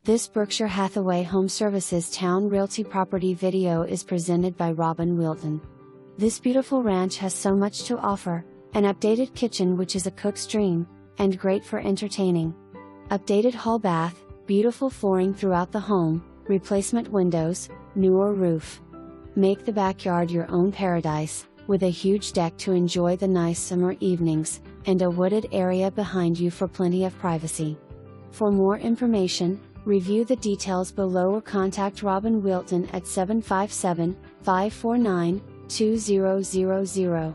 This Berkshire Hathaway HomeServices Towne Realty property video is presented by Robin.whealton. This beautiful ranch has so much to offer: an updated kitchen which is a cook's dream, and great for entertaining. Updated hall bath, beautiful flooring throughout the home, replacement windows, newer roof. Make the backyard your own paradise, with a huge deck to enjoy the nice summer evenings, and a wooded area behind you for plenty of privacy. For more information, review the details below or contact Robin.whealton at 757-549-2000.